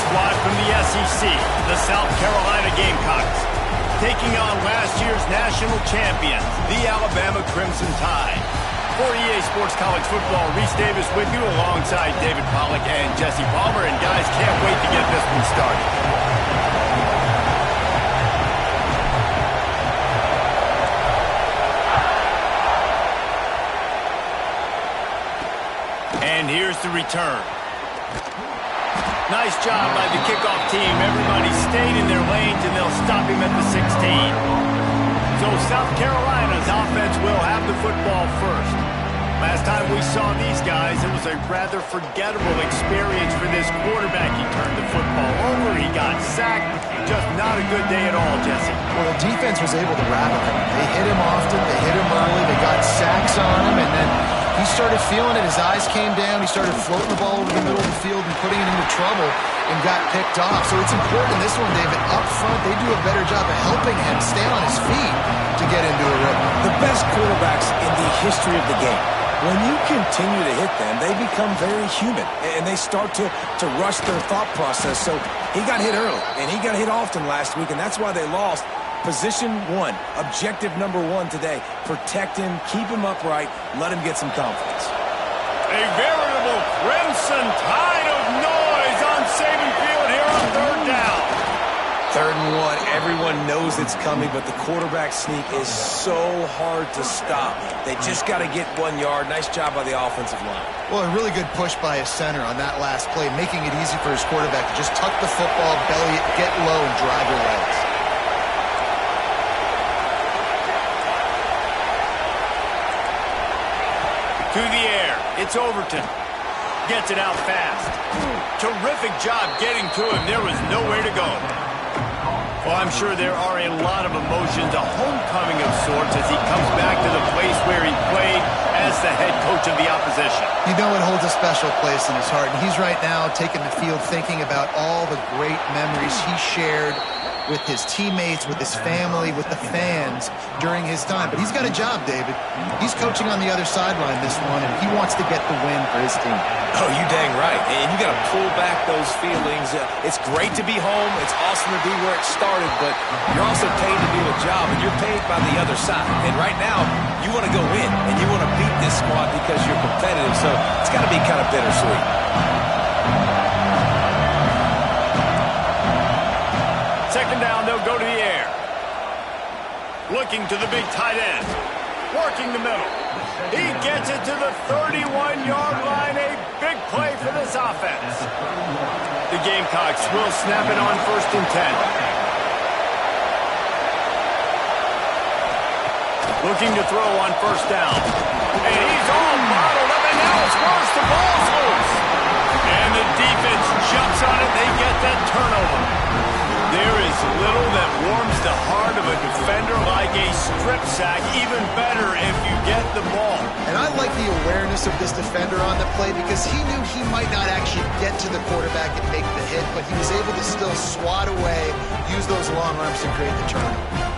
squad from the SEC, the South Carolina Gamecocks, taking on last year's national champions, the Alabama Crimson Tide. For EA Sports College Football, Reese Davis with you alongside David Pollack and Jesse Palmer. And guys, can't wait to get this one started. And here's the return. Nice job by the kickoff team. Everybody stayed in their lanes, and they'll stop him at the 16. So South Carolina's offense will have the football first. Last time we saw these guys, it was a rather forgettable experience for this quarterback. He turned the football over, he got sacked. Just not a good day at all, Jesse. Well, the defense was able to rattle him. They hit him often, they hit him early, they got sacks on him, and then he started feeling it. His eyes came down. He started floating the ball over the middle of the field and putting it into trouble and got picked off. So it's important in this one, David. Up front, they do a better job of helping him stay on his feet to get into a rhythm. The best quarterbacks in the history of the game, when you continue to hit them, they become very human, and they start to rush their thought process. So he got hit early, and he got hit often last week, and that's why they lost. Position one, objective number one today. Protect him, keep him upright, let him get some confidence. A veritable Crimson Tide of noise on Saban Field here on third down. 3rd and 1, everyone knows it's coming, but the quarterback sneak is so hard to stop. They just got to get 1 yard. Nice job by the offensive line. Well, a really good push by his center on that last play, making it easy for his quarterback to just tuck the football, belly it, get low, and drive your legs. To the air, it's Overton. Gets it out fast. Terrific job getting to him. There was nowhere to go. Well, I'm sure there are a lot of emotions, a homecoming of sorts as he comes back to the place where he played as the head coach of the opposition. You know it holds a special place in his heart, and he's right now taking the field thinking about all the great memories he shared with his teammates, with his family, with the fans during his time. But he's got a job, David. He's coaching on the other sideline this one, and he wants to get the win for his team. Oh, you dang right. And you got to pull back those feelings. It's great to be home. It's awesome to be where it started, but you're also paid to do a job, and you're paid by the other side. And right now, you want to go in, and you want to beat this squad because you're competitive, so it's got to be kind of bittersweet. Second down, they'll go to the air. Looking to the big tight end. Working the middle. He gets it to the 31-yard line. A big play for this offense. The Gamecocks will snap it on 1st and 10. Looking to throw on 1st down. And he's all bottled up, and now it's worse. The ball's loose. And the defense jumps on it. They get that turnover. There is little that warms the heart of a defender like a strip sack. Even better if you get the ball. And I like the awareness of this defender on the play because he knew he might not actually get to the quarterback and make the hit, but he was able to still swat away, use those long arms to create the turnover.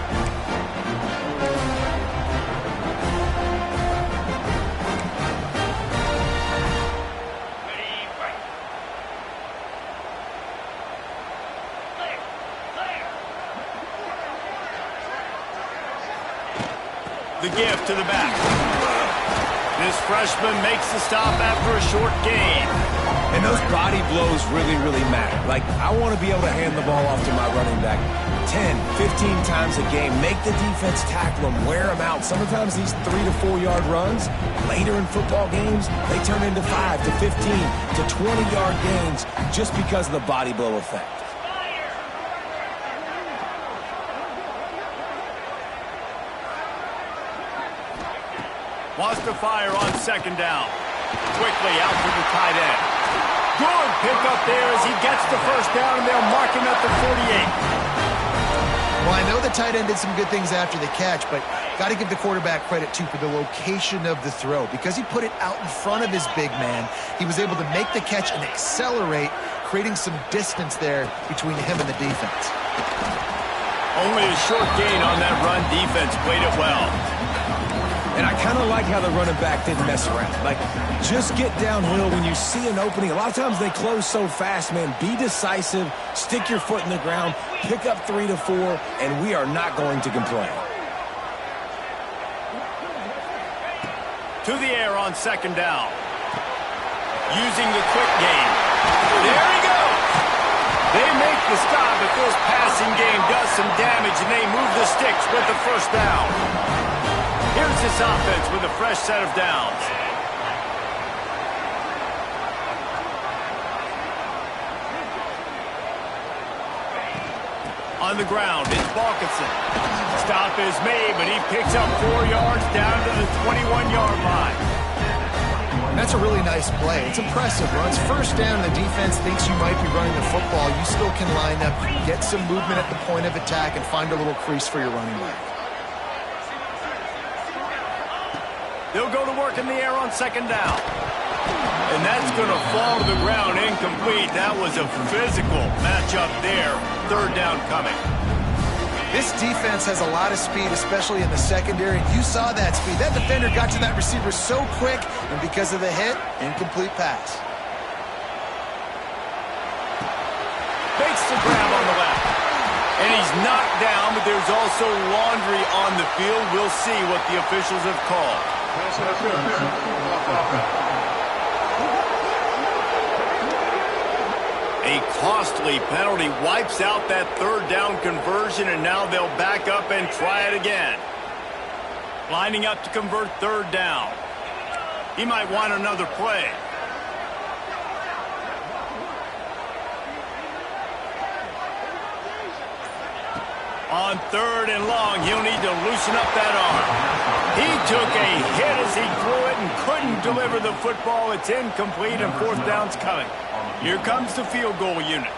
The give to the back. This freshman makes the stop after a short gain. And those body blows really, really matter. Like, I want to be able to hand the ball off to my running back 10, 15 times a game. Make the defense tackle them, wear them out. Sometimes these 3 to 4 yard runs, later in football games, they turn into 5 to 15 to 20 yard gains just because of the body blow effect. Wants to fire on 2nd down. Quickly out to the tight end. Good pickup there as he gets the 1st down, and they'll mark him at the 48. Well, I know the tight end did some good things after the catch, but got to give the quarterback credit, too, for the location of the throw. Because he put it out in front of his big man, he was able to make the catch and accelerate, creating some distance there between him and the defense. Only a short gain on that run. Defense played it well. And I kind of like how the running back didn't mess around. Like, just get downhill when you see an opening. A lot of times they close so fast, man. Be decisive, stick your foot in the ground, pick up 3 to 4, and we are not going to complain. To the air on second down. Using the quick game. There he goes. They make the stop, but this passing game does some damage, and they move the sticks with the first down. Here's this offense with a fresh set of downs. On the ground, it's Balkinson. Stop is made, but he picks up 4 yards down to the 21-yard line. That's a really nice play. It's impressive. Runs first down, the defense thinks you might be running the football. You still can line up, get some movement at the point of attack, and find a little crease for your running back. They'll go to work in the air on second down. And that's going to fall to the ground incomplete. That was a physical matchup there. Third down coming. This defense has a lot of speed, especially in the secondary. You saw that speed. That defender got to that receiver so quick, and because of the hit, incomplete pass. Makes the grab on the left. And he's knocked down, but there's also laundry on the field. We'll see what the officials have called. A costly penalty wipes out that third down conversion, and now they'll back up and try it again. Lining up to convert third down. He might want another play. On third and long, he'll need to loosen up that arm. He took a hit as he threw it and couldn't deliver the football. It's incomplete, and fourth down's coming. Here comes the field goal unit.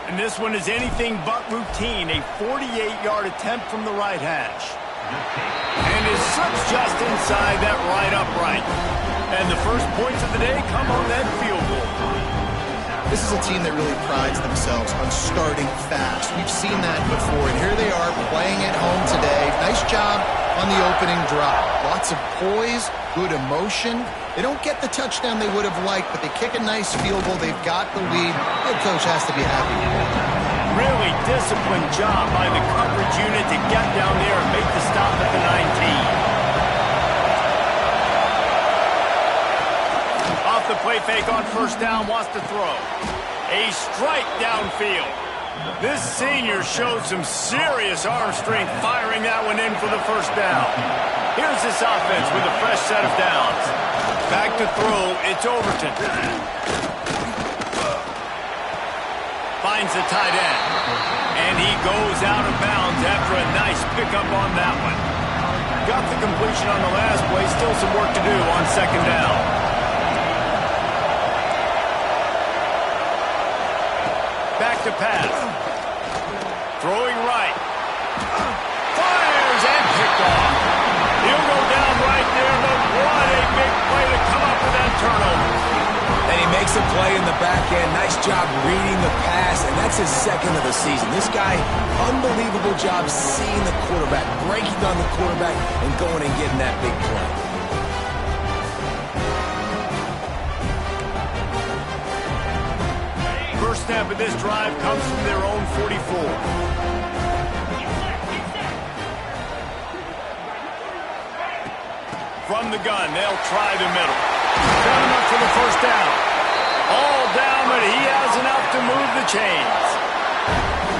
And this one is anything but routine. A 48-yard attempt from the right hash. And it slips just inside that right upright. And the first points of the day come on that field goal. This is a team that really prides themselves on starting fast. We've seen that before, and here they are playing at home today. Nice job on the opening drive. Lots of poise, good emotion. They don't get the touchdown they would have liked, but they kick a nice field goal. They've got the lead. Head coach has to be happy. Really disciplined job by the coverage unit to get down there and make the stop at the 19. Off the play fake on first down, wants to throw. A strike downfield. This senior showed some serious arm strength firing that one in for the first down. Here's this offense with a fresh set of downs. Back to throw, it's Overton. Finds the tight end. And he goes out of bounds after a nice pickup on that one. Got the completion on the last play, still some work to do on second down. Back to pass. Throwing right. Fires and picked off. He'll go down right there, but what a big play to come up with that turnover. And he makes a play in the back end. Nice job reading the pass, and that's his second of the season. This guy, unbelievable job seeing the quarterback, breaking on the quarterback, and going and getting that big play. First snap of this drive comes from their own 44. From the gun, they'll try the middle. Got enough for the first down. All down, but he has enough to move the chains.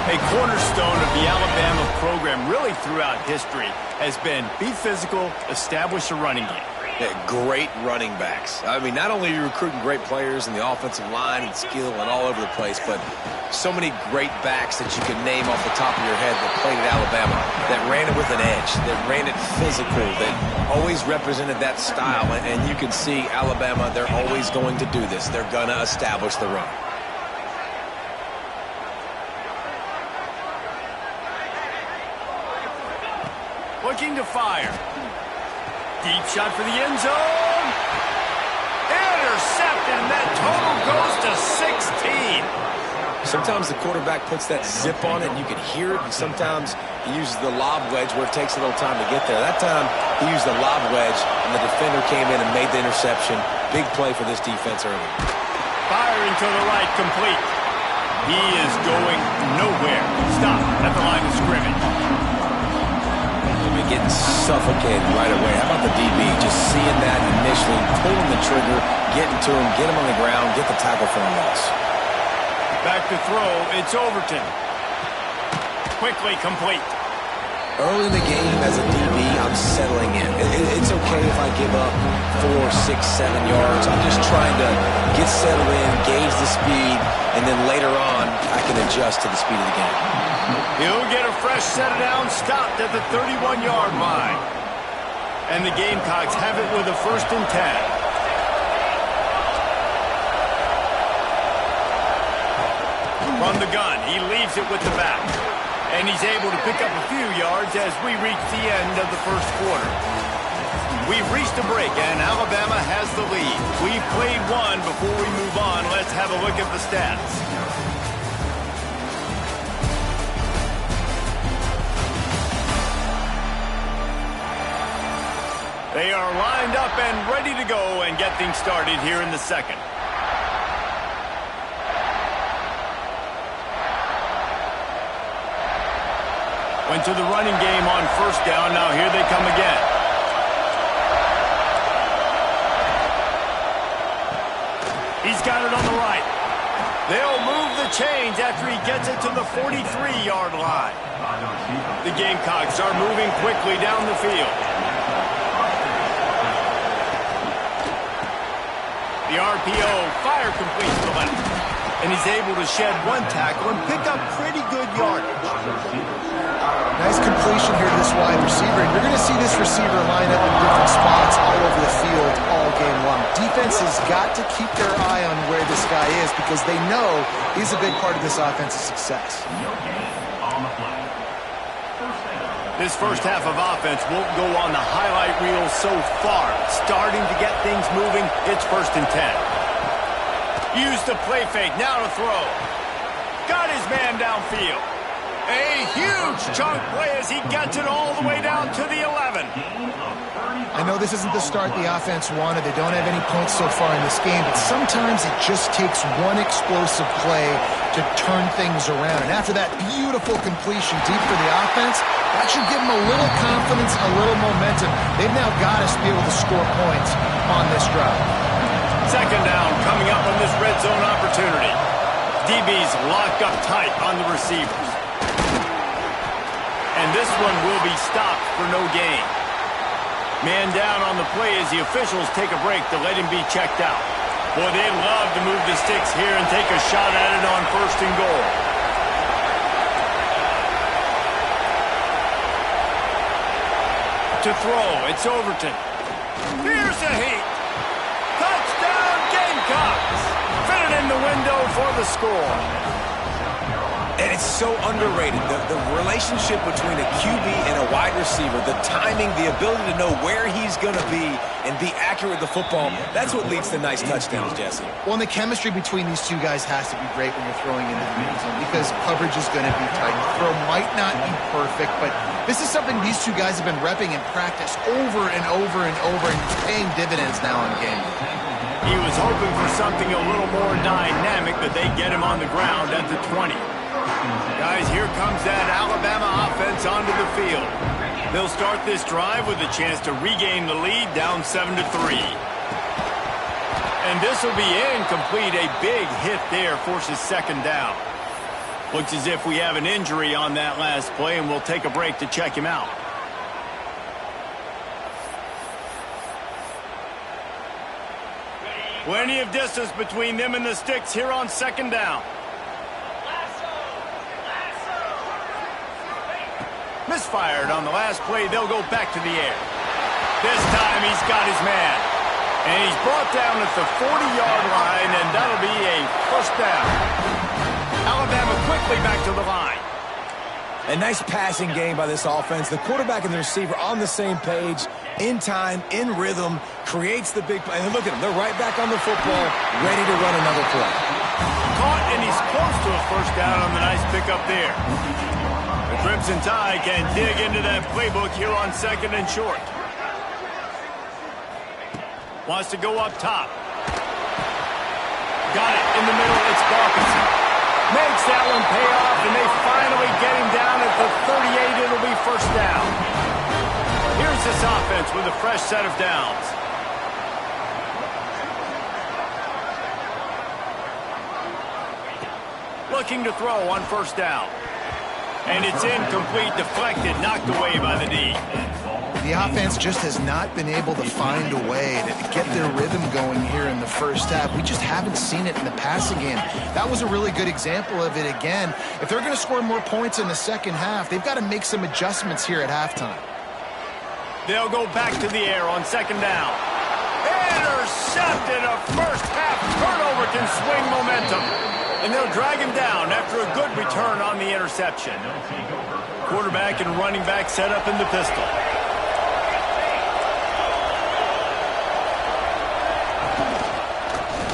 A cornerstone of the Alabama program really throughout history has been be physical, establish a running game. Yeah, great running backs. I mean, not only are you recruiting great players in the offensive line and skill and all over the place, but so many great backs that you can name off the top of your head that played at Alabama, that ran it with an edge, that ran it physical, that always represented that style. And you can see Alabama, they're always going to do this. They're going to establish the run. Looking to fire. Deep shot for the end zone. Intercepted, and that total goes to 16. Sometimes the quarterback puts that zip on it, and you can hear it, and sometimes he uses the lob wedge where it takes a little time to get there. That time, he used the lob wedge, and the defender came in and made the interception. Big play for this defense early. Firing to the right, complete. He is going nowhere. Stop at the line of scrimmage. They've been getting suffocated right away. How about the DB? Just seeing that initially, pulling the trigger, getting to him, get him on the ground, get the tackle for a loss. Back to throw, it's Overton. Quickly complete. Early in the game, as a DB, I'm settling in. It's okay if I give up 4, 6, 7 yards. I'm just trying to get settled in, gauge the speed, and then later on, I can adjust to the speed of the game. He'll get a fresh set down, stopped at the 31-yard line. And the Gamecocks have it with a 1st and 10. From the gun, he leaves it with the back. And he's able to pick up a few yards as we reach the end of the first quarter. We've reached a break, and Alabama has the lead. We've played one. Before we move on, let's have a look at the stats. They are lined up and ready to go and get things started here in the second. Went to the running game on 1st down. Now here they come again. He's got it on the right. They'll move the chains after he gets it to the 43-yard line. The Gamecocks are moving quickly down the field. The RPO, fire complete to the left. And he's able to shed one tackle and pick up pretty good yardage. Nice completion here to this wide receiver. And you're going to see this receiver line up in different spots all over the field all game long. Defense has got to keep their eye on where this guy is because they know he's a big part of this offense's success. This first half of offense won't go on the highlight reel so far. Starting to get things moving, it's 1st and 10. Use the play fake, now to throw. Got his man downfield. A huge chunk play as he gets it all the way down to the 11. I know this isn't the start the offense wanted. They don't have any points so far in this game, but sometimes it just takes one explosive play to turn things around. And after that beautiful completion deep for the offense, that should give them a little confidence, a little momentum. They've now got us to be able to score points on this drive. 2nd down coming up on this red zone opportunity. DB's locked up tight on the receivers. And this one will be stopped for no gain. Man down on the play as the officials take a break to let him be checked out. Boy, they'd love to move the sticks here and take a shot at it on 1st and goal. To throw, it's Overton. Here's a heat. Touchdown Gamecocks. Fitted in the window for the score. And it's so underrated, the relationship between a QB and a wide receiver, the timing, the ability to know where he's going to be and be accurate with the football, that's what leads to nice touchdowns, Jesse. Well, and the chemistry between these two guys has to be great when you're throwing into the end zone because coverage is going to be tight. The throw might not be perfect, but this is something these two guys have been repping in practice over and over and over, and it's paying dividends now in game. He was hoping for something a little more dynamic, but they get him on the ground at the 20. Guys, here comes that Alabama offense onto the field. They'll start this drive with a chance to regain the lead down 7-3. And this will be incomplete. A big hit there forces 2nd down. Looks as if we have an injury on that last play, and we'll take a break to check him out. Plenty of distance between them and the sticks here on 2nd down. Misfired on the last play. They'll go back to the air. This time he's got his man. And he's brought down at the 40-yard line, and that'll be a 1st down. Alabama quickly back to the line. A nice passing game by this offense. The quarterback and the receiver on the same page, in time, in rhythm, creates the big play. And look at them. They're right back on the football, ready to run another play. Caught, and he's close to a first down on the nice pickup there. The Crimson Tide can dig into that playbook here on 2nd and short. Wants to go up top. Got it in the middle. It's Dawkinson. Makes that one pay off, and they finally get him down at the 38. It'll be first down. Here's this offense with a fresh set of downs. Looking to throw on first down. And it's incomplete, deflected, knocked away by the D. The offense just has not been able to find a way to get their rhythm going here in the first half. We just haven't seen it in the passing game. That was a really good example of it again. If they're going to score more points in the second half, they've got to make some adjustments here at halftime. They'll go back to the air on 2nd down. Intercepted. A first half turnover can swing momentum. And they'll drag him down after a good return on the interception. Quarterback and running back set up in the pistol.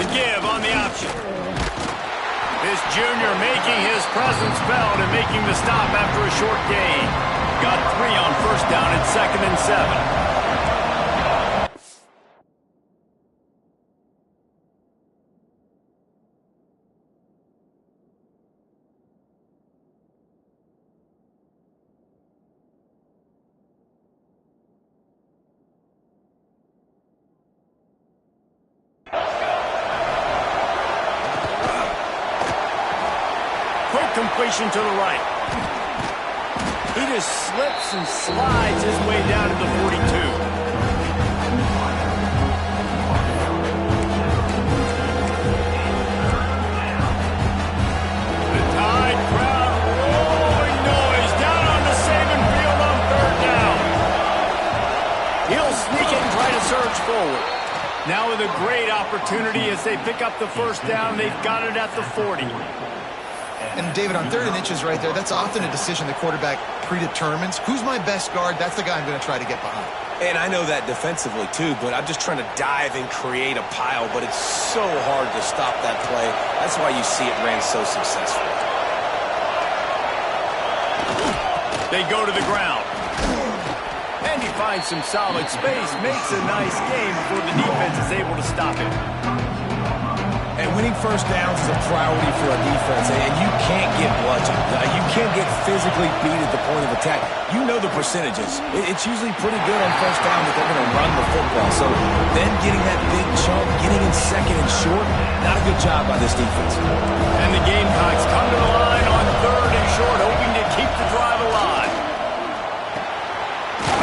The give on the option. This junior making his presence felt and making the stop after a short gain. Got 3 on first down at 2nd and 7. Completion to the right. He just slips and slides his way down to the 42. The Tide crowd rolling noise down on the Saban field on 3rd down. He'll sneak it and try to surge forward. Now with a great opportunity as they pick up the first down. They've got it at the 40. And, David, on 3rd and inches right there, that's often a decision the quarterback predetermines. Who's my best guard? That's the guy I'm going to try to get behind. And I know that defensively, too, but I'm just trying to dive and create a pile, but it's so hard to stop that play. That's why you see it ran so successful. They go to the ground. And he finds some solid space, makes a nice game before the defense is able to stop him. And winning first downs is a priority for a defense, and you can't get bludgeoned. You can't get physically beat at the point of attack. You know the percentages. It's usually pretty good on first down that they're going to run the football. So then getting that big chunk, getting in 2nd and short, not a good job by this defense. And the Gamecocks come to the line on 3rd and short, hoping to keep the drive alive.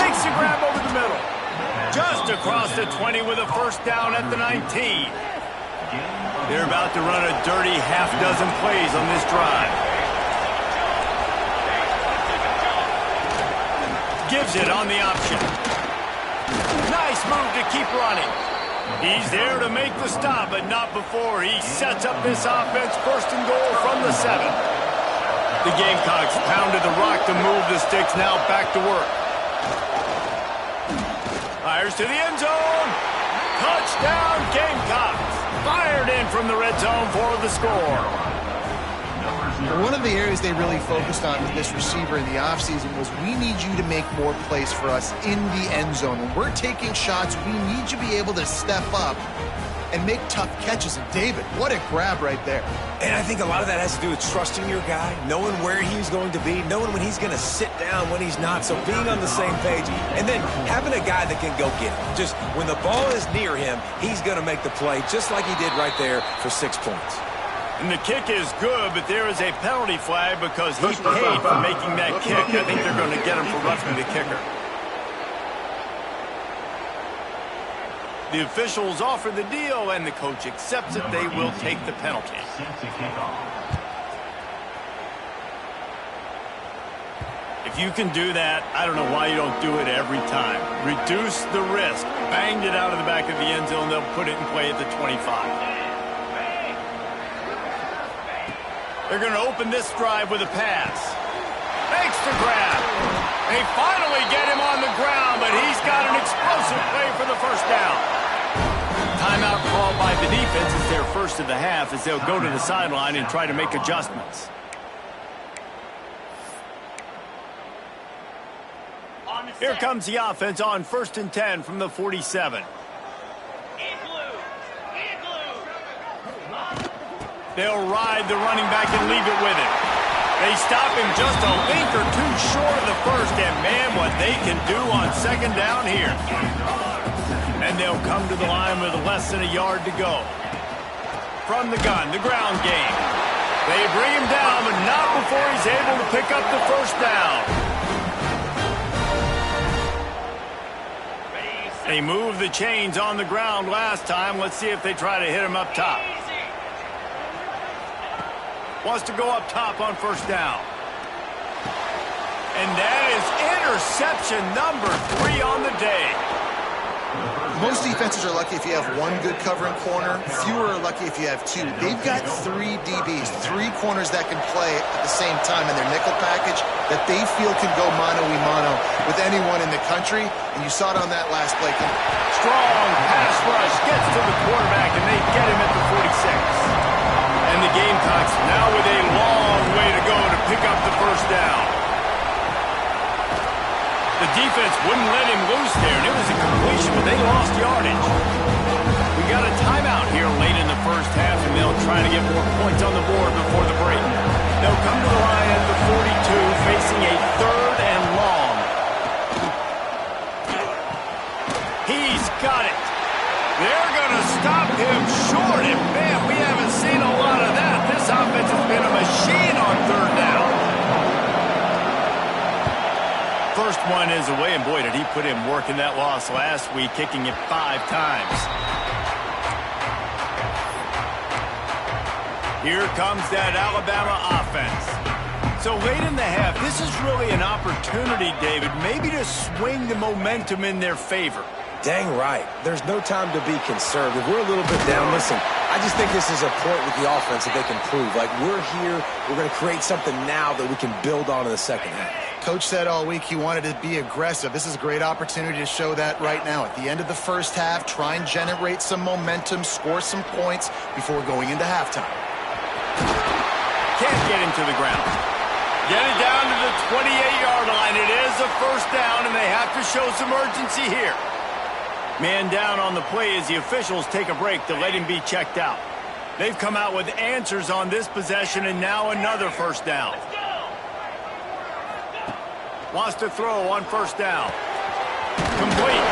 Makes a grab over the middle. Just across the 20 with a first down at the 19. They're about to run a dirty half-dozen plays on this drive. Gives it on the option. Nice move to keep running. He's there to make the stop, but not before he sets up this offense 1st and goal from the 7. The Gamecocks pounded the rock to move the sticks, now back to work. Fires to the end zone. Touchdown, Gamecocks. Fired in from the red zone for the score. One of the areas they really focused on with this receiver in the offseason was we need you to make more plays for us in the end zone. When we're taking shots, we need you to be able to step up and make tough catches. And David, what a grab right there. And I think a lot of that has to do with trusting your guy, knowing where he's going to be, knowing when he's going to sit down, when he's not. So being on the same page, and then having a guy that can go get him. Just when the ball is near him, he's going to make the play just like he did right there for 6 points. And the kick is good, but there is a penalty flag because he paid for making that kick. I think they're going to get him for roughing the kicker. The officials offer the deal, and the coach accepts it. They will take the penalty. If you can do that, I don't know why you don't do it every time. Reduce the risk. Banged it out of the back of the end zone. They'll put it in play at the 25. They're going to open this drive with a pass. Makes the grab. They finally get him on the ground, but he's got an explosive play for the first down. timeout called by the defense is their first of the half as they'll go to the sideline and try to make adjustments. Here comes the offense on 1st and 10 from the 47. They'll ride the running back and leave it with him. They stop him just a link or two short of the first, and man, what they can do on 2nd down here. And they'll come to the line with less than a yard to go. From the gun, the ground game. They bring him down, but not before he's able to pick up the 1st down. They moved the chains on the ground last time. Let's see if they try to hit him up top. Wants to go up top on 1st down. And that is interception number 3 on the day. Most defenses are lucky if you have one good covering corner. Fewer are lucky if you have 2. They've got 3 DBs, 3 corners that can play at the same time in their nickel package that they feel can go mano-a-mano with anyone in the country. And you saw it on that last play. Strong pass rush gets to the quarterback, and they get him at the 46. And the Gamecocks now with a long way to go to pick up the 1st down. The defense wouldn't let him loose there, and it was a completion, but they lost yardage. We got a timeout here late in the 1st half, and they'll try to get more points on the board before the break. They'll come to the line at the 42, facing a 3rd and long. He's got it. They're going to stop him short, and man, we haven't seen a lot of that. This offense has been a machine on 3rd down. First one is away, and boy, did he put in work in that loss last week, kicking it 5 times. Here comes that Alabama offense. So late in the half, this is really an opportunity, David, maybe to swing the momentum in their favor. Dang right. There's no time to be conservative. We're a little bit down. Listen, I just think this is a point with the offense that they can prove. Like, we're here, we're going to create something now that we can build on in the 2nd half. Coach said all week he wanted to be aggressive. This is a great opportunity to show that right now. At the end of the 1st half, try and generate some momentum, score some points before going into halftime. Can't get him to the ground. Get it down to the 28-yard line. It is a 1st down, and they have to show some urgency here. Man down on the play as the officials take a break to let him be checked out. They've come out with answers on this possession, and now another 1st down. Wants to throw on 1st down. Complete.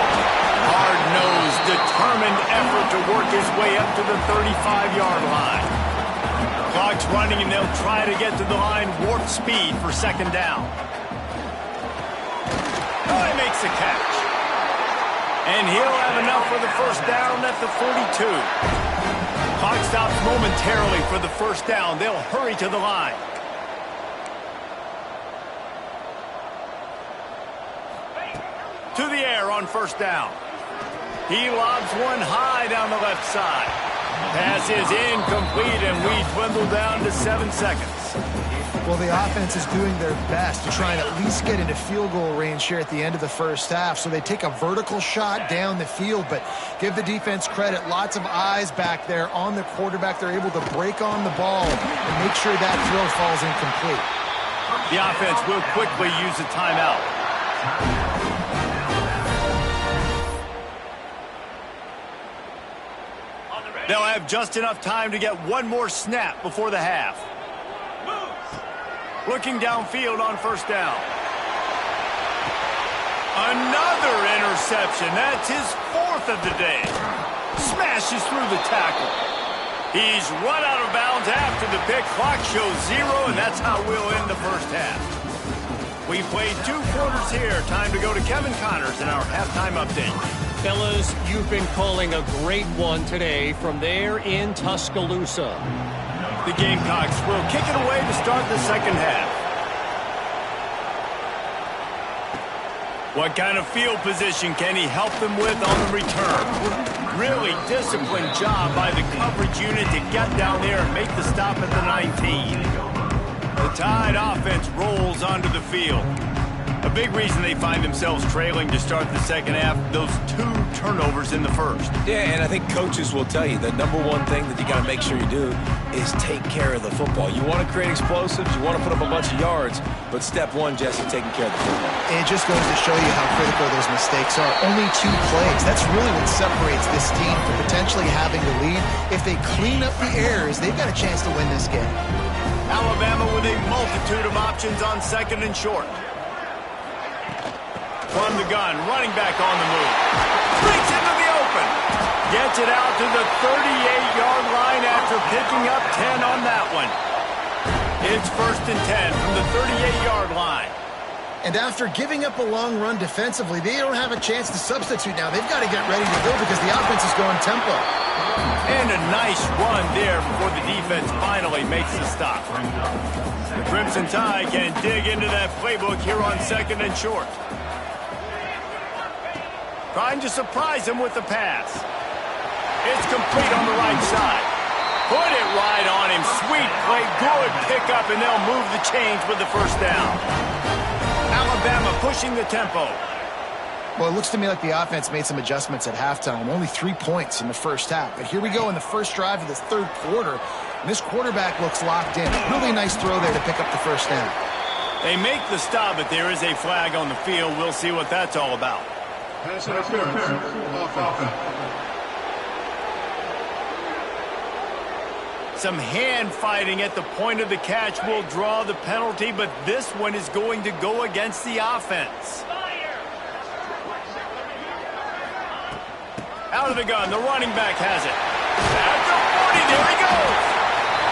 Hard-nosed, determined effort to work his way up to the 35-yard line. Clock's running, and they'll try to get to the line warp speed for 2nd down. Oh, he makes the catch. And he'll have enough for the 1st down at the 42. Clock stops momentarily for the 1st down. They'll hurry to the line. To the air on 1st down. He lobs one high down the left side. Pass is incomplete, and we dwindle down to 7 seconds. Well, the offense is doing their best to try and at least get into field goal range here at the end of the 1st half. So they take a vertical shot down the field, but give the defense credit. Lots of eyes back there on the quarterback. They're able to break on the ball and make sure that throw falls incomplete. The offense will quickly use a timeout. They'll have just enough time to get one more snap before the half. Looking downfield on 1st down. Another interception. That's his 4th of the day. Smashes through the tackle. He's run out of bounds after the pick. Clock shows 0, and that's how we'll end the 1st half. We played 2 quarters here. Time to go to Kevin Connors in our halftime update. Fellas, you've been calling a great one today from there in Tuscaloosa. The Gamecocks will kick it away to start the 2nd half. What kind of field position can he help them with on the return? Really disciplined job by the coverage unit to get down there and make the stop at the 19. The Tide offense rolls onto the field. A big reason they find themselves trailing to start the second half, those 2 turnovers in the first. Yeah, and I think coaches will tell you the number one thing that you got to make sure you do is take care of the football. You want to create explosives, you want to put up a bunch of yards, but step one, Jesse, taking care of the football. It just goes to show you how critical those mistakes are. Only 2 plays. That's really what separates this team from potentially having the lead. If they clean up the errors, they've got a chance to win this game. Alabama with a multitude of options on second and short. From the gun, running back on the move. Breaks into the open. Gets it out to the 38-yard line after picking up 10 on that one. It's 1st and 10 from the 38-yard line. And after giving up a long run defensively, they don't have a chance to substitute now. They've got to get ready to go because the offense is going tempo. And a nice run there before the defense finally makes the stop. The Crimson Tide can dig into that playbook here on second and short. Trying to surprise him with the pass. It's complete on the right side. Put it right on him. Sweet play. Good pickup, and they'll move the chains with the first down. Alabama pushing the tempo. Well, it looks to me like the offense made some adjustments at halftime. Only 3 points in the first half. But here we go in the first drive of this third quarter. And this quarterback looks locked in. Really nice throw there to pick up the first down. They make the stop, but there is a flag on the field. We'll see what that's all about. Pass interference. Offense. Some hand fighting at the point of the catch will draw the penalty, but this one is going to go against the offense. Out of the gun, the running back has it. At the 40, there he goes.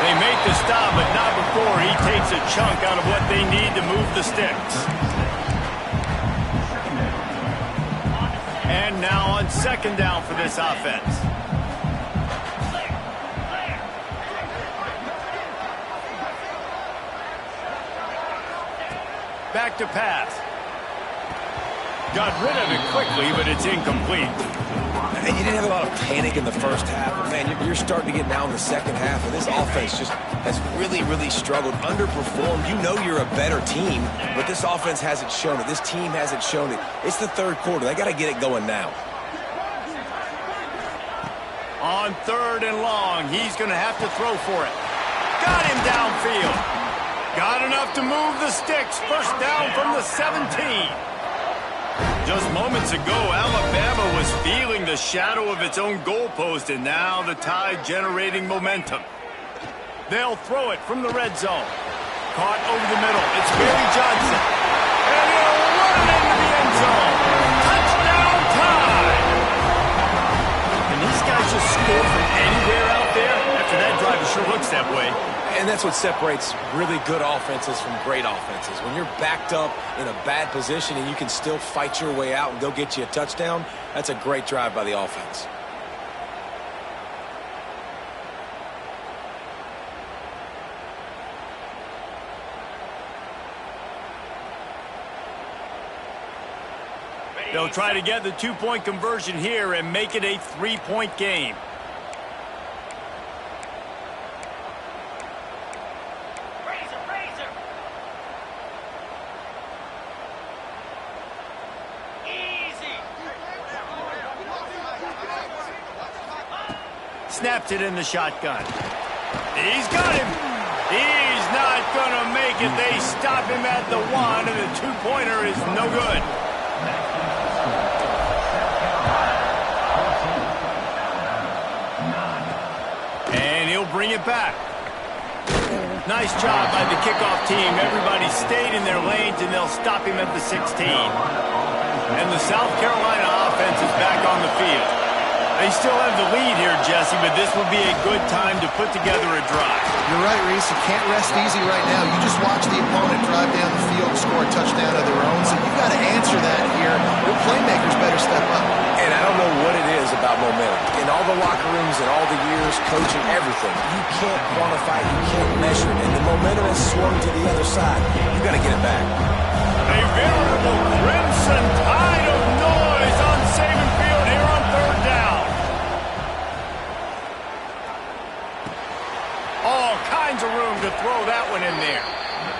They make the stop, but not before he takes a chunk out of what they need to move the sticks. And now on second down for this offense. Back to pass. Got rid of it quickly, but it's incomplete. And you didn't have a lot of panic in the first half, but man, you're starting to get now in the second half, and this offense just has really, really struggled, underperformed. You know you're a better team, but this offense hasn't shown it. This team hasn't shown it. It's the third quarter. They got to get it going now. On 3rd and long, he's going to have to throw for it. Got him downfield. Got enough to move the sticks. First down from the 17. Just moments ago, Alabama was feeling the shadow of its own goalpost, and now the Tide generating momentum. They'll throw it from the red zone. Caught over the middle. It's Barry Johnson. And he'll run it into the end zone. Touchdown Tide! And these guys just score from anywhere out there? After that drive, it sure looks that way. And that's what separates really good offenses from great offenses. When you're backed up in a bad position and you can still fight your way out and go get you a touchdown, that's a great drive by the offense. They'll try to get the 2-point conversion here and make it a 3-point game. Snaps it in the shotgun. He's got him. He's not going to make it. They stop him at the 1, and the 2-pointer is no good. And he'll bring it back. Nice job by the kickoff team. Everybody stayed in their lanes, and they'll stop him at the 16. And the South Carolina offense is back on the field. They still have the lead here, Jesse, but this will be a good time to put together a drive. You're right, Reese. You can't rest easy right now. You just watch the opponent drive down the field, score a touchdown of their own, so you've got to answer that here. Your playmakers better step up. And I don't know what it is about momentum. In all the locker rooms and all the years, coaching, everything, you can't quantify it, you can't measure it, and the momentum has swung to the other side. You've got to get it back. A veritable crimson tide of noise on Saban Field here on 3rd down. All kinds of room to throw that one in there.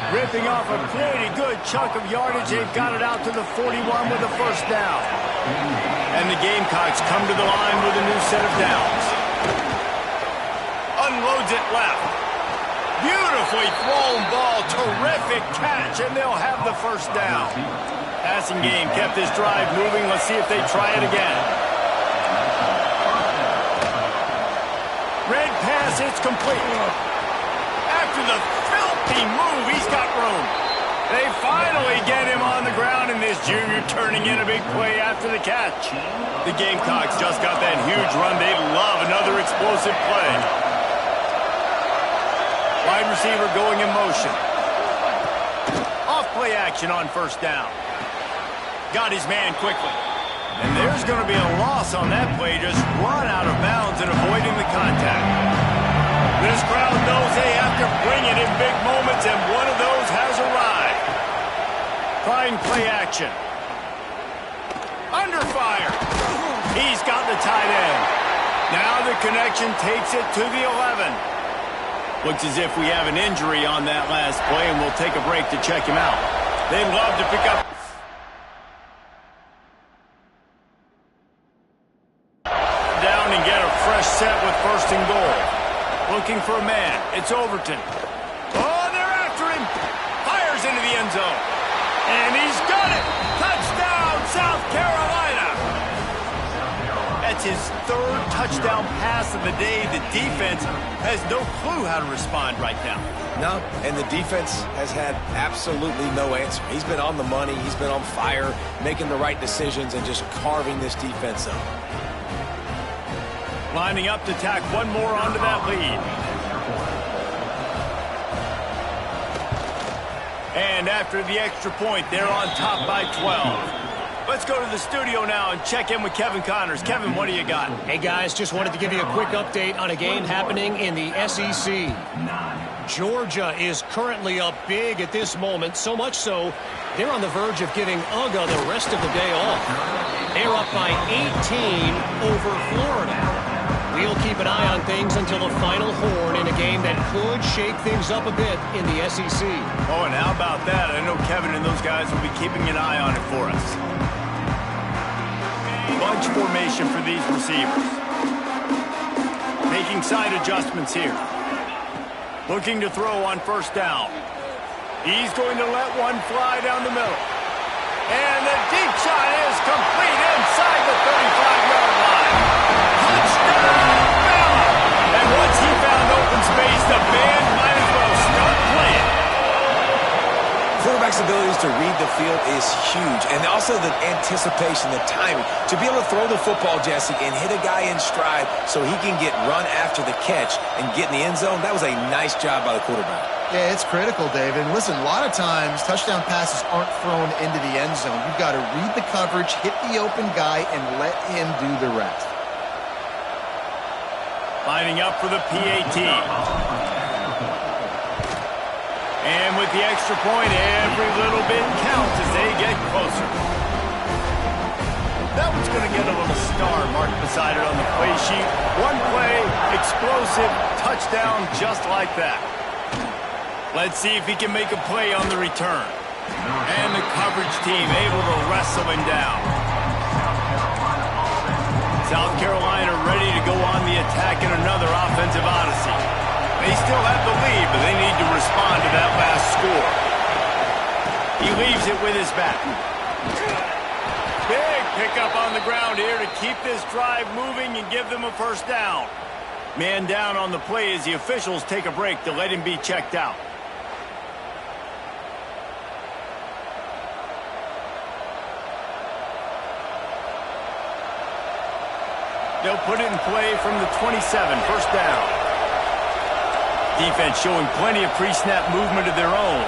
Ripping off a pretty good chunk of yardage. They've got it out to the 41 with a first down. And the Gamecocks come to the line with a new set of downs. Unloads it left. Beautifully thrown ball. Terrific catch, and they'll have the first down. Passing game kept this drive moving. Let's see if they try it again. Red pass, it's complete. After the filthy move, he's got room. They finally get him on the ground, and this junior turning in a big play after the catch. The Gamecocks just got that huge run. They love another explosive play. Wide receiver going in motion. Off play action on first down. Got his man quickly. And there's going to be a loss on that play. Just run out of bounds and avoiding the contact. This crowd knows they have to bring it in big moments, and one of those has arrived. Trying play action. Under fire. He's got the tight end. Now the connection takes it to the 11. Looks as if we have an injury on that last play, and we'll take a break to check him out. They'd love to pick up. Down and get a fresh set with first and goal. Looking for a man. It's Overton. Oh, they're after him. Fires into the end zone. And he's got it. Touchdown, South Carolina. That's his third touchdown pass of the day. The defense has no clue how to respond right now. No, and the defense has had absolutely no answer. He's been on the money. He's been on fire, making the right decisions and just carving this defense up. Lining up to tack one more onto that lead. And after the extra point, they're on top by 12. Let's go to the studio now and check in with Kevin Connors. Kevin, what do you got? Hey, guys, just wanted to give you a quick update on a game happening in the SEC. Georgia is currently up big at this moment, so much so they're on the verge of giving UGA the rest of the day off. They're up by 18 over Florida. We'll keep an eye on things until the final horn in a game that could shake things up a bit in the SEC. Oh, and how about that? I know Kevin and those guys will be keeping an eye on it for us. Bunch formation for these receivers. Making side adjustments here. Looking to throw on first down. He's going to let one fly down the middle. And the deep shot is complete inside the 35-yard line. Touchdown, Bama! And once he found open space, the band might as well start playing. Quarterback's abilities to read the field is huge, and also the anticipation, the timing. To be able to throw the football, Jesse, and hit a guy in stride so he can get run after the catch and get in the end zone, that was a nice job by the quarterback. Yeah, it's critical, David. Listen, a lot of times touchdown passes aren't thrown into the end zone. You've got to read the coverage, hit the open guy, and let him do the rest. Lining up for the PAT. And with the extra point, every little bit counts as they get closer. That one's going to get a little star marked beside it on the play sheet. One play, explosive, touchdown, just like that. Let's see if he can make a play on the return. And the coverage team able to wrestle him down. South Carolina ready to go on the attack in another offensive odyssey. They still have the lead, but they need to respond to that last score. He leaves it with his back. Big pickup on the ground here to keep this drive moving and give them a first down. Man down on the play as the officials take a break to let him be checked out. They'll put it in play from the 27, first down. Defense showing plenty of pre-snap movement of their own.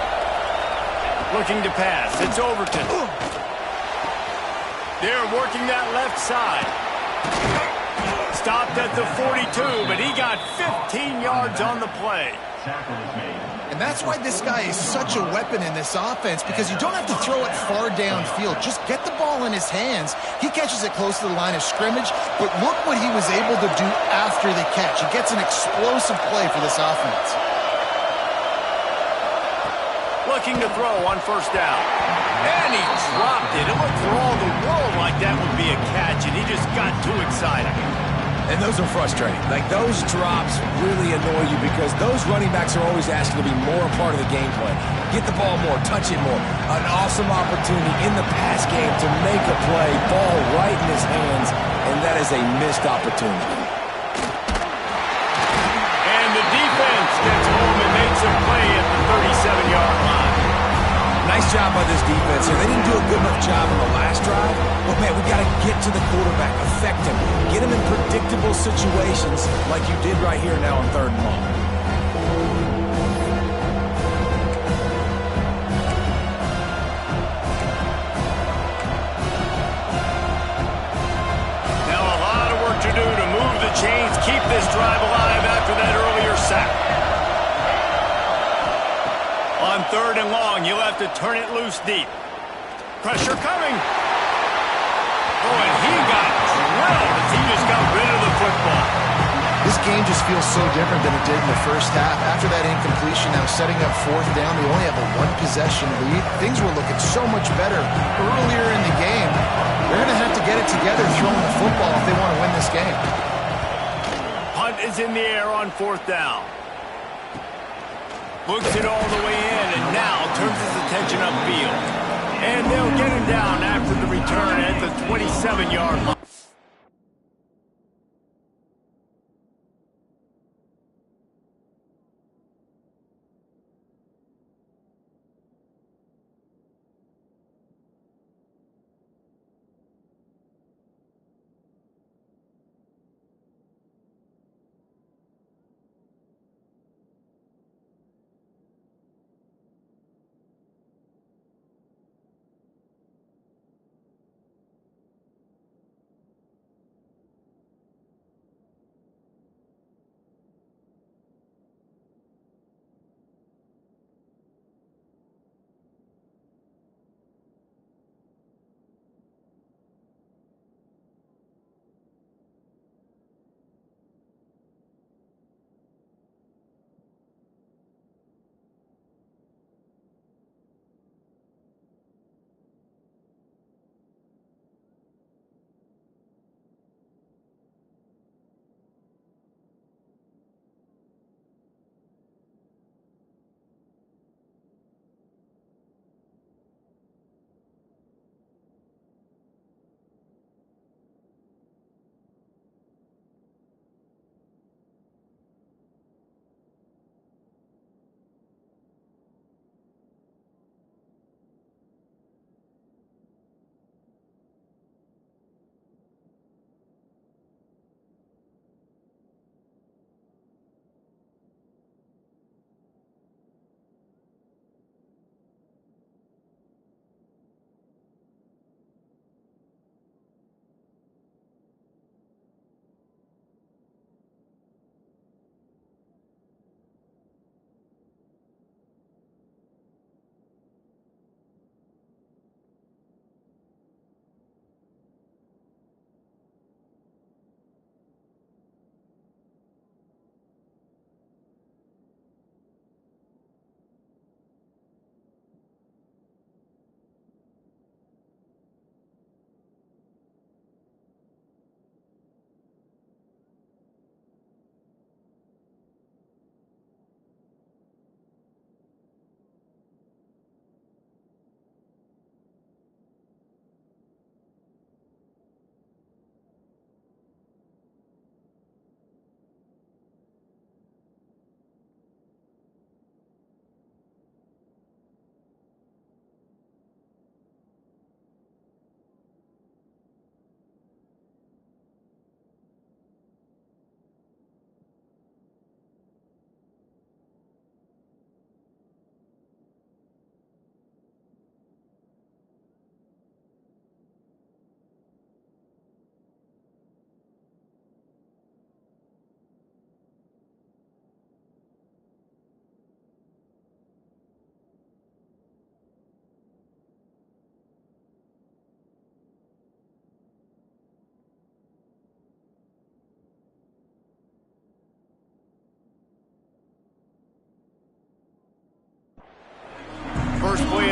Looking to pass. It's Overton. They're working that left side. Stopped at the 42, but he got 15 yards on the play. And that's why this guy is such a weapon in this offense, because you don't have to throw it far downfield. Just get the ball in his hands. He catches it close to the line of scrimmage, but look what he was able to do after the catch. He gets an explosive play for this offense. Looking to throw on first down. And he dropped it. It looked for all the world like that would be a catch, and he just got too excited. And those are frustrating. Like, those drops really annoy you because those running backs are always asking to be more a part of the game plan. Get the ball more, touch it more. An awesome opportunity in the pass game to make a play, ball right in his hands, and that is a missed opportunity. And the defense gets home and makes a play at the 37-yard line. Nice job by this defense here. They didn't do a good enough job on the last drive, but, man, we got to get to the quarterback, affect him, get him in predictable situations like you did right here now on 3rd and long. Now a lot of work to do to move the chains, keep this drive alive after that earlier sack. On 3rd and long, you'll have to turn it loose deep. Pressure coming. Oh, and he got drilled as he just got rid of the football. This game just feels so different than it did in the first half. After that incompletion, now setting up 4th down, they only have a 1-possession lead. Things were looking so much better earlier in the game. They're going to have to get it together throwing the football if they want to win this game. Hunt is in the air on 4th down. Looks it all the way in, and now turns his attention upfield. And they'll get him down after the return at the 27-yard line.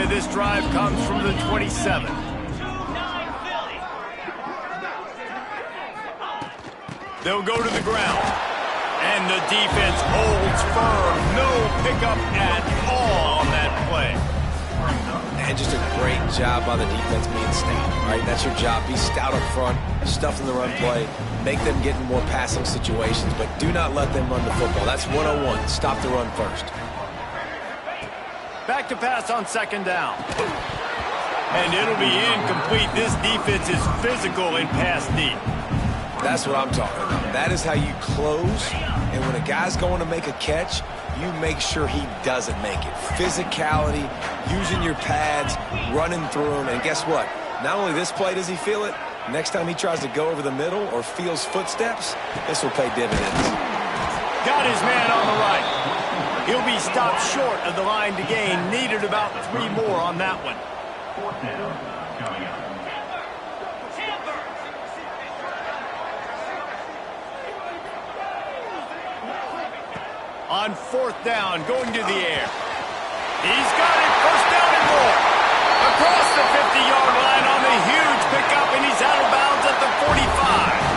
of this drive comes from the 27. They'll go to the ground. And the defense holds firm. No pickup at all on that play. And just a great job by the defense being stout. All right, that's your job. Be stout up front, stuff in the run play, make them get in more passing situations, but do not let them run the football. That's 101. Stop the run first. Back to pass on second down. And it'll be incomplete. This defense is physical in pass deep. That's what I'm talking about. That is how you close. And when a guy's going to make a catch, you make sure he doesn't make it. Physicality, using your pads, running through him. And guess what? Not only this play does he feel it, next time he tries to go over the middle or feels footsteps, this will pay dividends. Got his man on the right. He'll be stopped short of the line to gain. Needed about 3 more on that one. Fourth down coming up. On fourth down, going to the air. He's got it, first down and more. Across the 50-yard line on the huge pickup, and he's out of bounds at the 45.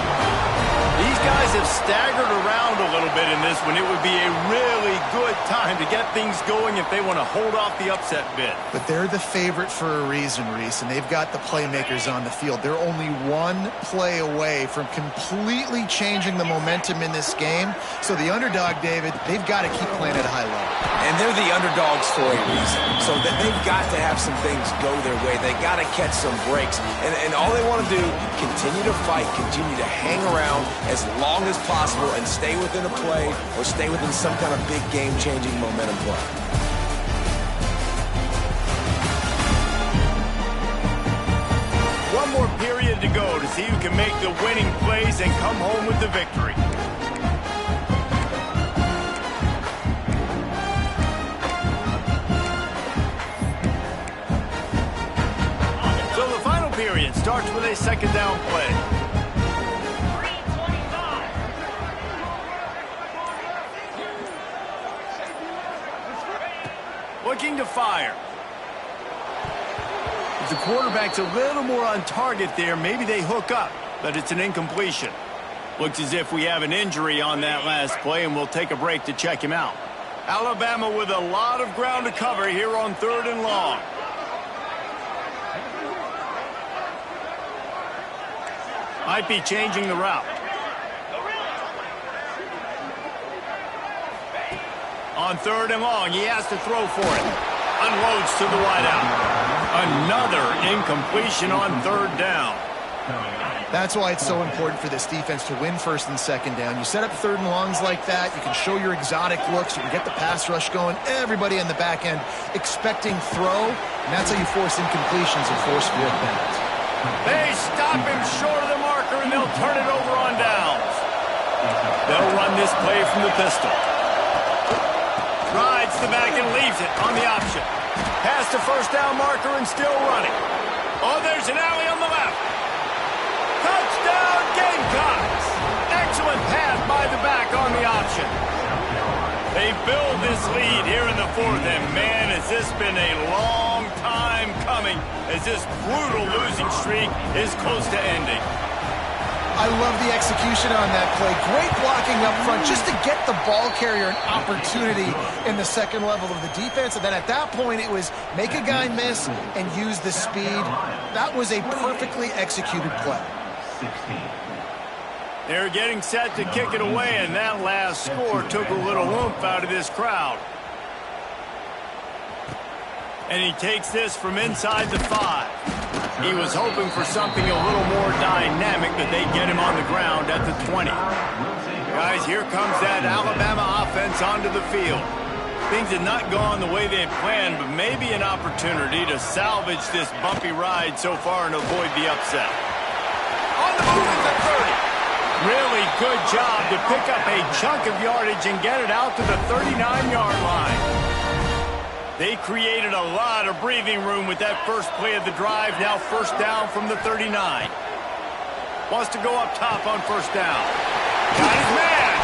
These guys have staggered around a little bit in this one. It would be a really good time to get things going if they want to hold off the upset bid. But they're the favorite for a reason, Reese, and they've got the playmakers on the field. They're only one play away from completely changing the momentum in this game. So the underdog, David, they've got to keep playing at a high level. And they're the underdogs for a reason. So that they've got to have some things go their way. They got to catch some breaks. And all they want to do, continue to fight, continue to hang around as long as possible and stay within a play or stay within some kind of big game-changing momentum play. One more period to go to see who can make the winning plays and come home with the victory. So the final period starts with a second down play. Looking to fire. If the quarterback's a little more on target there, maybe they hook up, but it's an incompletion. Looks as if we have an injury on that last play, and we'll take a break to check him out. Alabama with a lot of ground to cover here on 3rd and long. Might be changing the route. On 3rd and long, he has to throw for it. Unloads to the wideout. Another incompletion on 3rd down. That's why it's so important for this defense to win 1st and 2nd down. You set up 3rd and longs like that, you can show your exotic looks, you can get the pass rush going, everybody in the back end expecting throw, and that's how you force incompletions and force 4th downs. They stop him short of the marker, and they'll turn it over on downs. They'll run this play from the pistol. Rides the back and leaves it on the option. Pass to 1st down marker and still running. Oh, there's an alley on the left. Touchdown Gamecocks. Excellent pass by the back on the option. They build this lead here in the 4th, and man, has this been a long time coming as this brutal losing streak is close to ending. I love the execution on that play. Great blocking up front just to get the ball carrier an opportunity in the 2nd level of the defense. And then at that point, it was make a guy miss and use the speed. That was a perfectly executed play. They're getting set to kick it away, and that last score took a little oomph out of this crowd. And he takes this from inside the 5. He was hoping for something a little more dynamic, but they get him on the ground at the 20. Guys, here comes that Alabama offense onto the field. Things had not gone the way they had planned, but maybe an opportunity to salvage this bumpy ride so far and avoid the upset. On the move at the 30. Really good job to pick up a chunk of yardage and get it out to the 39-yard line. They created a lot of breathing room with that first play of the drive. Now 1st down from the 39. Wants to go up top on 1st down. Got his man.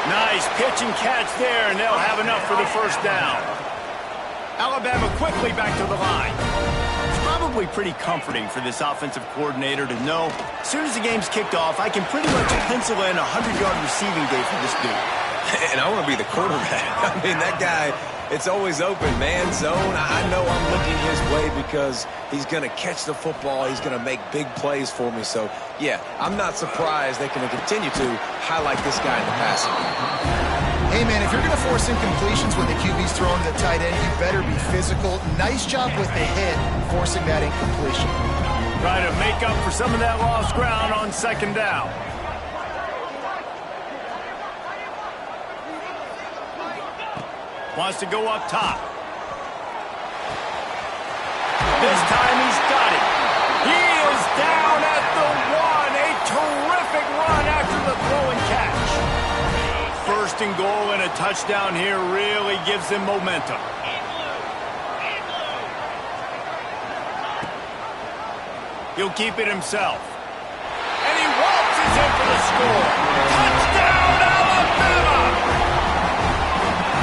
Nice pitch and catch there, and they'll have enough for the 1st down. Alabama quickly back to the line. It's probably pretty comforting for this offensive coordinator to know as soon as the game's kicked off, I can pretty much pencil in a 100-yard receiving day for this dude. And I want to be the quarterback. I mean, that guy, it's always open, man, zone. I know I'm looking his way because he's going to catch the football. He's going to make big plays for me. So, yeah, I'm not surprised they can continue to highlight this guy in the passing. Hey, man, if you're going to force incompletions when the QB's throwing to the tight end, you better be physical. Nice job with the hit, forcing that incompletion. Try to make up for some of that lost ground on second down. Wants to go up top. This time he's got it. He is down at the 1. A terrific run after the throw and catch. First and goal and a touchdown here really gives him momentum. He'll keep it himself. And he waltzes in for the score. Touchdown, Alabama!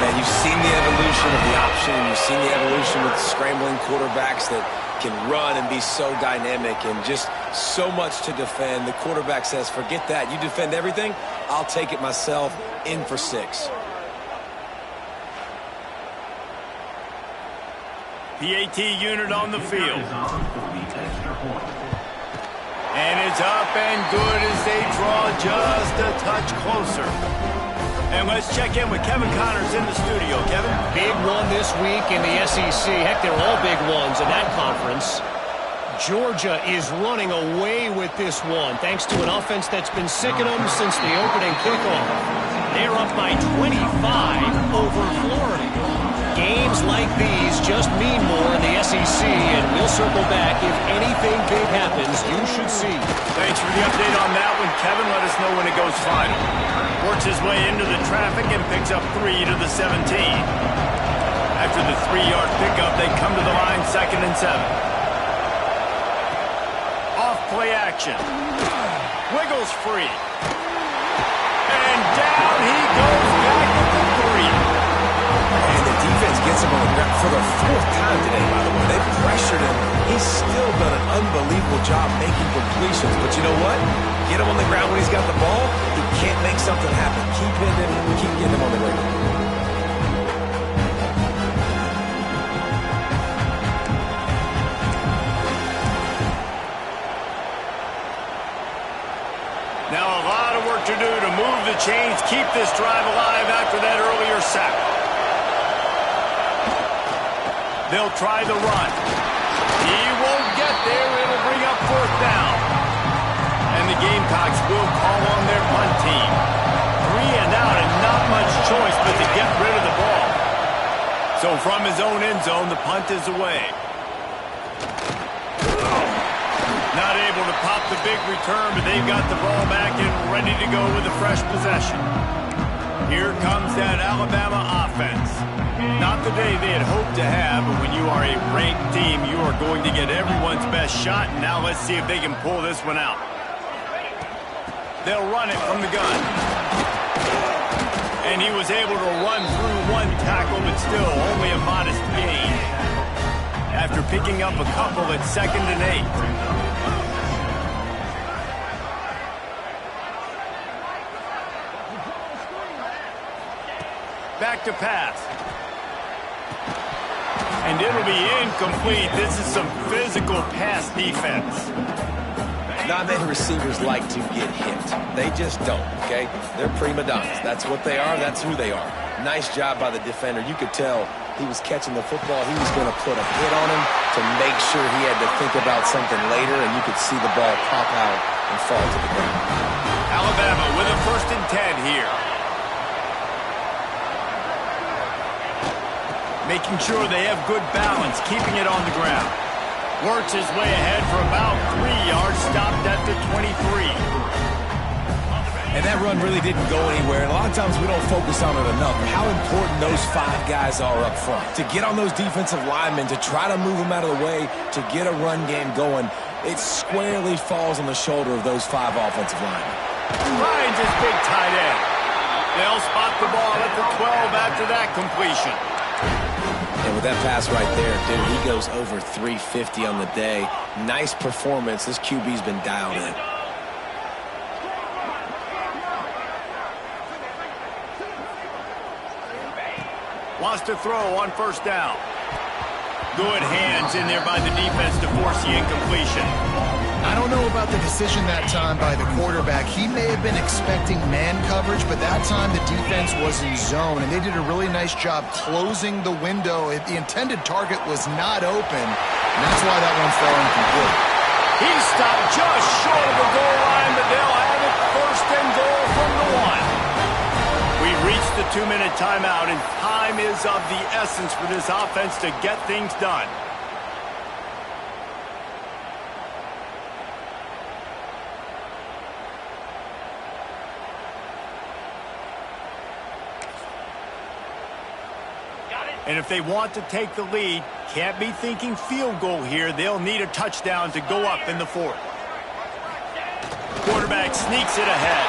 Man, you've seen the evolution of the option. You've seen the evolution with scrambling quarterbacks that can run and be so dynamic and just so much to defend. The quarterback says, forget that. You defend everything, I'll take it myself. In for 6. PAT unit on the field. And it's up and good as they draw just a touch closer. And let's check in with Kevin Connors in the studio. Kevin? Big one this week in the SEC. Heck, they're all big ones in that conference. Georgia is running away with this one, thanks to an offense that's been sicking them since the opening kickoff. They're up by 25 over Florida. Games like these just mean more in the SEC, and we'll circle back. If anything big happens, you should see. Thanks for the update on that one, Kevin. Let us know when it goes final. Works his way into the traffic and picks up 3 to the 17. After the 3-yard pickup, they come to the line 2nd and 7. Off play action. Wiggles free. And down he goes back at the 3. And the defense gets him on the ground for the 4th time today, by the way. They've pressured him. He's still done an unbelievable job making completions. But you know what? Get him on the ground when he's got the ball. He can't make something happen. Keep hitting him. Keep getting him on the ground. Now a lot of work to do to move the chains, keep this drive alive after that earlier sack. They'll try the run. He won't get there. It'll bring up 4th down. And the Gamecocks will call on their punt team. 3 and out and not much choice but to get rid of the ball. So from his own end zone, the punt is away. Not able to pop the big return, but they've got the ball back and ready to go with a fresh possession. Here comes that Alabama offense. Not the day they had hoped to have, but when you are a ranked team, you are going to get everyone's best shot. And now let's see if they can pull this one out. They'll run it from the gun. And he was able to run through 1 tackle, but still only a modest gain. After picking up a couple at 2nd and 8. Back to pass. And it'll be incomplete. This is some physical pass defense. Not many receivers like to get hit. They just don't, okay? They're prima donnas. That's what they are. That's who they are. Nice job by the defender. You could tell he was catching the football. He was going to put a hit on him to make sure he had to think about something later, and you could see the ball pop out and fall to the ground. Alabama with a 1st and 10 here. Making sure they have good balance, keeping it on the ground. Works his way ahead for about 3 yards, stopped at the 23. And that run really didn't go anywhere. And a lot of times we don't focus on it enough. But how important those 5 guys are up front. To get on those defensive linemen, to try to move them out of the way, to get a run game going, it squarely falls on the shoulder of those 5 offensive linemen. Finds his big tight end. They'll spot the ball at the 12 after that completion. And with that pass right there, dude, he goes over 350 on the day. Nice performance. This QB's been dialed in. Wants to throw on first down. Good hands in there by the defense to force the incompletion. I don't know about the decision that time by the quarterback. He may have been expecting man coverage, but that time the defense was in zone, and they did a really nice job closing the window. The intended target was not open, and that's why that one fell incomplete. He stopped just short of the goal line, but they'll have it first and goal from the one. We've reached the 2-minute timeout, and time is of the essence for this offense to get things done. And if they want to take the lead, can't be thinking field goal here. They'll need a touchdown to go up in the fourth. Quarterback sneaks it ahead.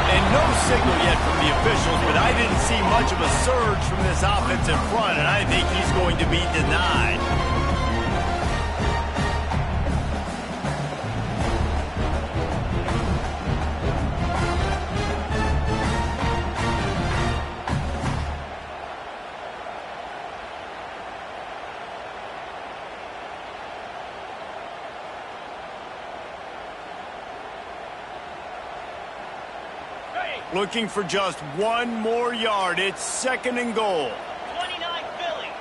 And no signal yet from the officials, but I didn't see much of a surge from this offense in front, and I think he's going to be denied. Looking for just one more yard. It's second and goal. 29 Philly.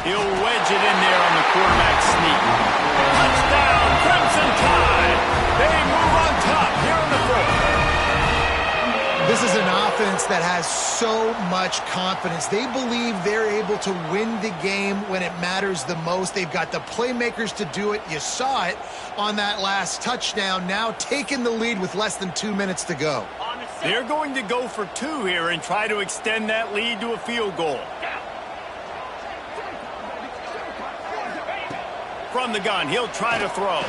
He'll wedge it in there on the quarterback sneak. Touchdown, Crimson Tide. They move on top here on the fourth. This is an offense that has so much confidence. They believe they're able to win the game when it matters the most. They've got the playmakers to do it. You saw it on that last touchdown. Now taking the lead with less than 2 minutes to go. They're going to go for two here and try to extend that lead to a field goal. From the gun, he'll try to throw.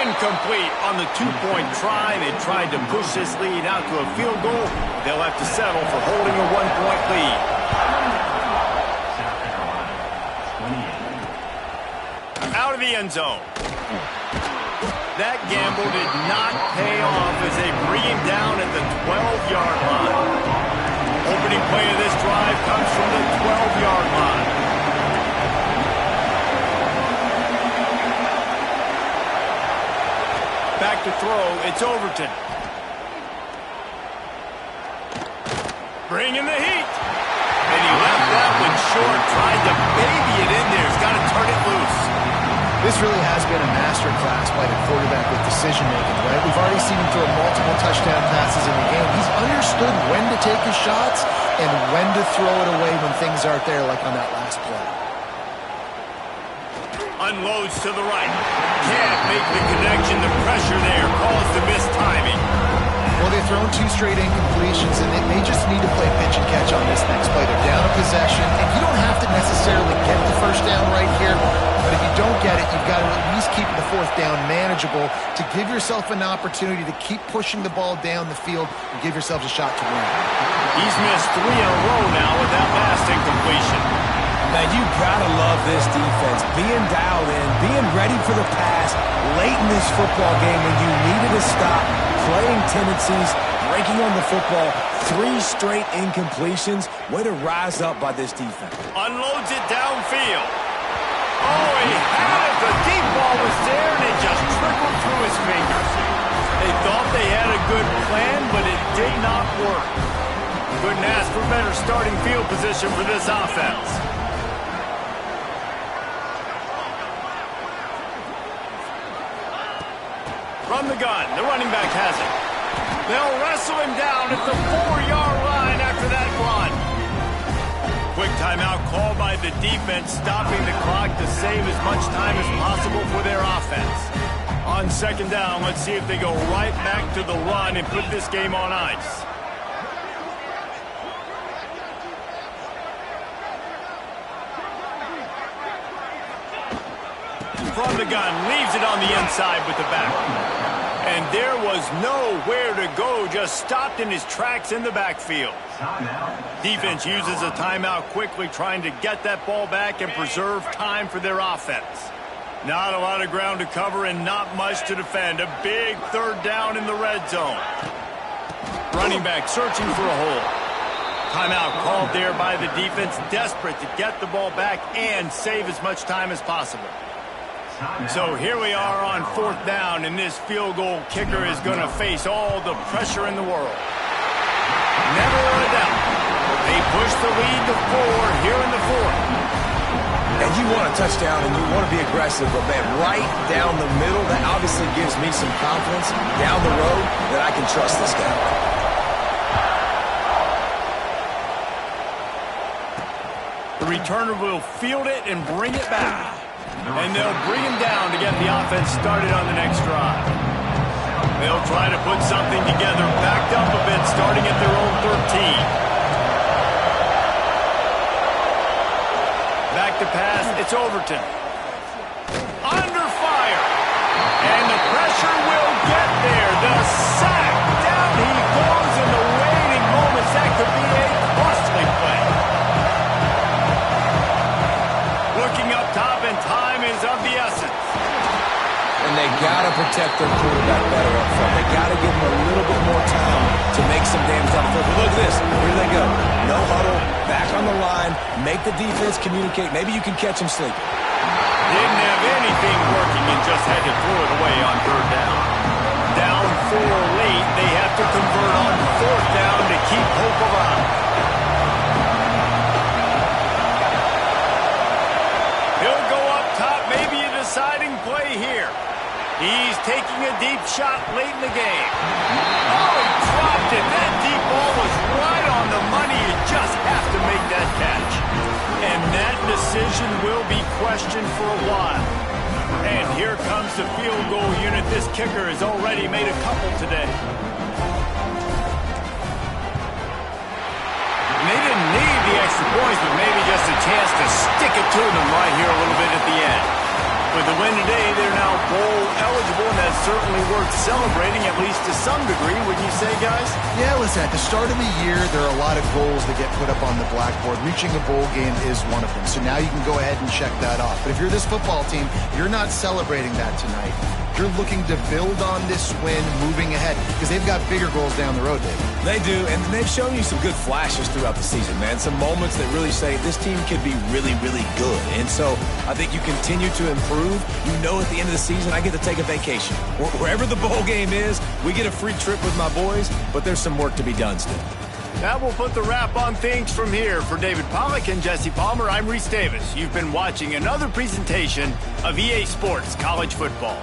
Incomplete on the two-point try. They tried to push this lead out to a field goal. They'll have to settle for holding a one-point lead. Out of the end zone. That gamble did not pay off as they bring him down at the 12-yard line. Opening play of this drive comes from the 12-yard line. Back to throw, it's Overton. Bringing the heat. And he left that one short, tried to baby it in there. He's got to turn it loose. This really has been a masterclass by the quarterback with decision-making, right? We've already seen him throw multiple touchdown passes in the game. He's understood when to take his shots and when to throw it away when things aren't there, like on that last play. Unloads to the right. Can't make the connection. The pressure there caused the missed timing. Well, they've thrown two straight incompletions, and they just need to play pitch and catch on this next play. They're down a possession, and you don't have to necessarily get the first down right here, but if you don't get it, you've got to at least keep the fourth down manageable to give yourself an opportunity to keep pushing the ball down the field and give yourselves a shot to win. He's missed 3 in a row now with that last incompletion. Man, you gotta love this defense. Being dialed in, being ready for the pass late in this football game when you needed to stop, playing tendencies, breaking on the football, 3 straight incompletions. Way to rise up by this defense. Unloads it downfield. Oh, he had it. The deep ball was there, and it just trickled through his fingers. They thought they had a good plan, but it did not work. Couldn't ask for better starting field position for this offense. From the gun, the running back has it. They'll wrestle him down at the 4-yard line after that run. Quick timeout called by the defense, stopping the clock to save as much time as possible for their offense. On second down, let's see if they go right back to the run and put this game on ice. From the gun, leaves it on the inside with the back. And there was nowhere to go, just stopped in his tracks in the backfield. Defense uses a timeout quickly, trying to get that ball back and preserve time for their offense. Not a lot of ground to cover and not much to defend. A big third down in the red zone. Running back searching for a hole. Timeout called there by the defense, desperate to get the ball back and save as much time as possible. So here we are on fourth down, and this field goal kicker is going to face all the pressure in the world. Never a doubt. They push the lead to 4 here in the fourth. And you want a touchdown and you want to be aggressive, but man, right down the middle, that obviously gives me some confidence down the road that I can trust this guy. The returner will field it and bring it back. And they'll bring him down to get the offense started on the next drive. They'll try to put something together, backed up a bit, starting at their own 13. Back to pass, it's Overton. Under fire. And the pressure will get there. The sack. Down he goes in the waiting moments. That could be a costly play. Looking up top, and time is of the essence. And they got to protect their quarterback better up front. They got to give him a little bit more time to make some damage down the field. But look at this. Here they go. No huddle. Back on the line. Make the defense communicate. Maybe you can catch him sleeping. Didn't have anything working and just had to throw it away on third down. Down 4 late. They have to convert on fourth down to keep hope alive. He'll go up top. Maybe a deciding play here. He's taking a deep shot late in the game. Oh, he dropped it. That deep ball was right on the money. You just have to make that catch. And that decision will be questioned for a while. And here comes the field goal unit. This kicker has already made a couple today. And they didn't need the extra points, but maybe just a chance to stick it to them right here a little bit at the end. With the win today, they're now bowl eligible, and that's certainly worth celebrating, at least to some degree, wouldn't you say, guys? Yeah, listen, at the start of the year, there are a lot of goals that get put up on the blackboard. Reaching a bowl game is one of them. So now you can go ahead and check that off. But if you're this football team, you're not celebrating that tonight. You're looking to build on this win moving ahead because they've got bigger goals down the road, David. They do, and they've shown you some good flashes throughout the season, man. Some moments that really say this team could be really, really good. And so I think you continue to improve. You know at the end of the season, I get to take a vacation. Wherever the bowl game is, we get a free trip with my boys, but there's some work to be done still. That will put the wrap on things from here. For David Pollack and Jesse Palmer, I'm Reese Davis. You've been watching another presentation of EA Sports College Football.